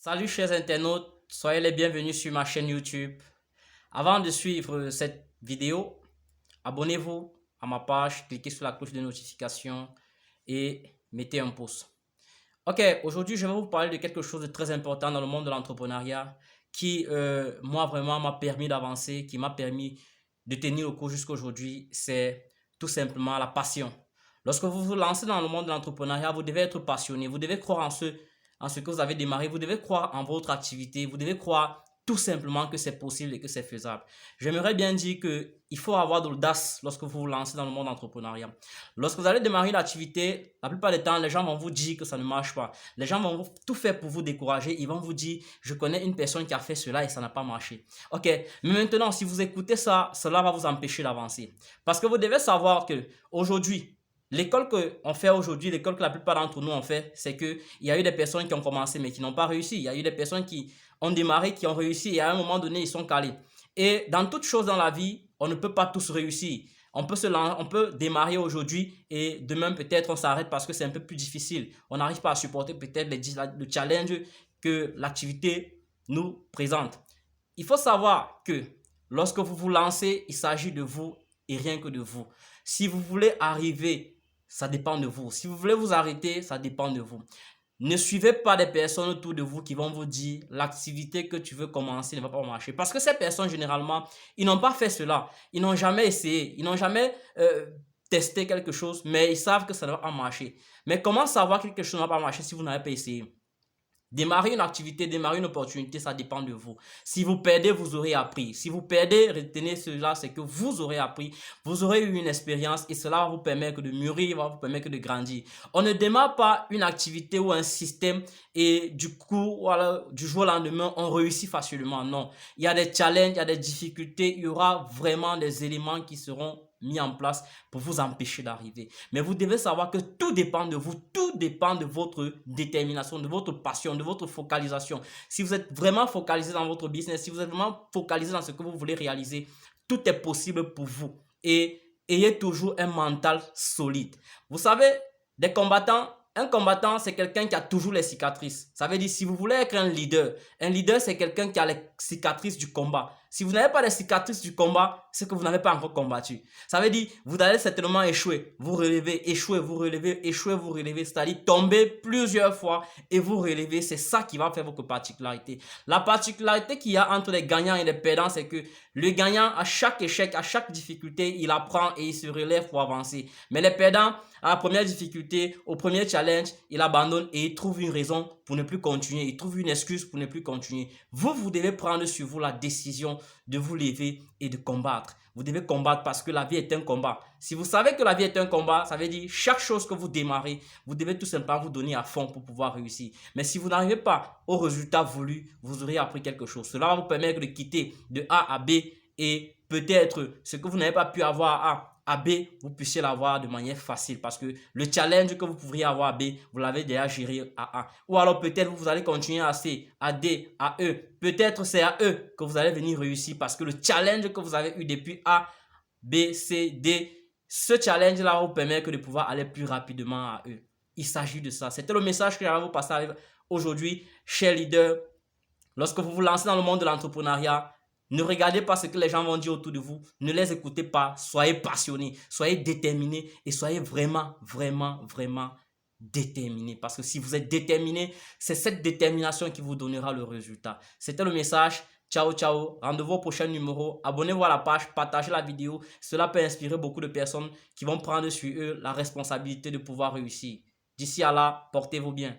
Salut chers internautes, soyez les bienvenus sur ma chaîne YouTube. Avant de suivre cette vidéo, abonnez-vous à ma page, cliquez sur la cloche de notification et mettez un pouce. Ok, aujourd'hui je vais vous parler de quelque chose de très important dans le monde de l'entrepreneuriat qui, moi vraiment m'a permis d'avancer, qui m'a permis de tenir le coup jusqu'à aujourd'hui. C'est tout simplement la passion. Lorsque vous vous lancez dans le monde de l'entrepreneuriat, vous devez être passionné, vous devez croire en ce que vous avez démarré, vous devez croire en votre activité, vous devez croire tout simplement que c'est possible et que c'est faisable. J'aimerais bien dire qu'il faut avoir de l'audace lorsque vous vous lancez dans le monde entrepreneurial. Lorsque vous allez démarrer une activité, la plupart du temps, les gens vont vous dire que ça ne marche pas. Les gens vont tout faire pour vous décourager. Ils vont vous dire, je connais une personne qui a fait cela et ça n'a pas marché. Ok, mais maintenant, si vous écoutez ça, cela va vous empêcher d'avancer. Parce que vous devez savoir que aujourd'hui, l'école qu'on fait aujourd'hui, l'école que la plupart d'entre nous ont fait, c'est qu'il y a eu des personnes qui ont commencé mais qui n'ont pas réussi. Il y a eu des personnes qui ont démarré, qui ont réussi et à un moment donné, ils sont calés. Et dans toute chose dans la vie, on ne peut pas tous réussir. On peut démarrer aujourd'hui et demain peut-être on s'arrête parce que c'est un peu plus difficile. On n'arrive pas à supporter peut-être le challenge que l'activité nous présente. Il faut savoir que lorsque vous vous lancez, il s'agit de vous et rien que de vous. Si vous voulez arriver, ça dépend de vous. Si vous voulez vous arrêter, ça dépend de vous. Ne suivez pas des personnes autour de vous qui vont vous dire l'activité que tu veux commencer ne va pas marcher. Parce que ces personnes, généralement, ils n'ont pas fait cela. Ils n'ont jamais essayé. Ils n'ont jamais testé quelque chose, mais ils savent que ça ne va pas marcher. Mais comment savoir que quelque chose ne va pas marcher si vous n'avez pas essayé? Démarrer une activité, démarrer une opportunité, ça dépend de vous. Si vous perdez, vous aurez appris. Si vous perdez, retenez cela, c'est que vous aurez appris, vous aurez eu une expérience et cela va vous permettre de mûrir, va vous permettre de grandir. On ne démarre pas une activité ou un système et du coup, voilà, du jour au lendemain, on réussit facilement. Non, il y a des challenges, il y a des difficultés, il y aura vraiment des éléments qui seront mis en place pour vous empêcher d'arriver. Mais vous devez savoir que tout dépend de vous, tout dépend de votre détermination, de votre passion, de votre focalisation. Si vous êtes vraiment focalisé dans votre business, si vous êtes vraiment focalisé dans ce que vous voulez réaliser, tout est possible pour vous. Et ayez toujours un mental solide. Vous savez, un combattant, c'est quelqu'un qui a toujours les cicatrices. Ça veut dire, si vous voulez être un leader, c'est quelqu'un qui a les cicatrices du combat. Si vous n'avez pas les cicatrices du combat, c'est que vous n'avez pas encore combattu. Ça veut dire, vous allez certainement échouer, vous relevez, échouer, vous relevez, échouer, vous relevez. C'est-à-dire tomber plusieurs fois et vous relevez. C'est ça qui va faire votre particularité. La particularité qu'il y a entre les gagnants et les perdants, c'est que le gagnant, à chaque échec, à chaque difficulté, il apprend et il se relève pour avancer. Mais les perdants, à la première difficulté, au premier challenge, il abandonne et il trouve une raison pour ne plus continuer. Il trouve une excuse pour ne plus continuer. Vous devez prendre sur vous la décision de vous lever et de combattre. Vous devez combattre parce que la vie est un combat. Si vous savez que la vie est un combat, ça veut dire chaque chose que vous démarrez, vous devez tout simplement vous donner à fond pour pouvoir réussir. Mais si vous n'arrivez pas au résultat voulu, vous aurez appris quelque chose. Cela va vous permettre de quitter de A à B et peut-être ce que vous n'avez pas pu avoir à B, vous puissiez l'avoir de manière facile parce que le challenge que vous pourriez avoir à B, vous l'avez déjà géré à A. Ou alors peut-être vous allez continuer à C, à D, à E. Peut-être c'est à E que vous allez venir réussir parce que le challenge que vous avez eu depuis A, B, C, D, ce challenge-là va vous permettre de pouvoir aller plus rapidement à E. Il s'agit de ça. C'était le message que j'avais vous passer aujourd'hui, chers leaders. Lorsque vous vous lancez dans le monde de l'entrepreneuriat, ne regardez pas ce que les gens vont dire autour de vous. Ne les écoutez pas. Soyez passionnés, soyez déterminés et soyez vraiment, vraiment, vraiment déterminés. Parce que si vous êtes déterminés, c'est cette détermination qui vous donnera le résultat. C'était le message. Ciao, ciao. Rendez-vous au prochain numéro. Abonnez-vous à la page, partagez la vidéo. Cela peut inspirer beaucoup de personnes qui vont prendre sur eux la responsabilité de pouvoir réussir. D'ici à là, portez-vous bien.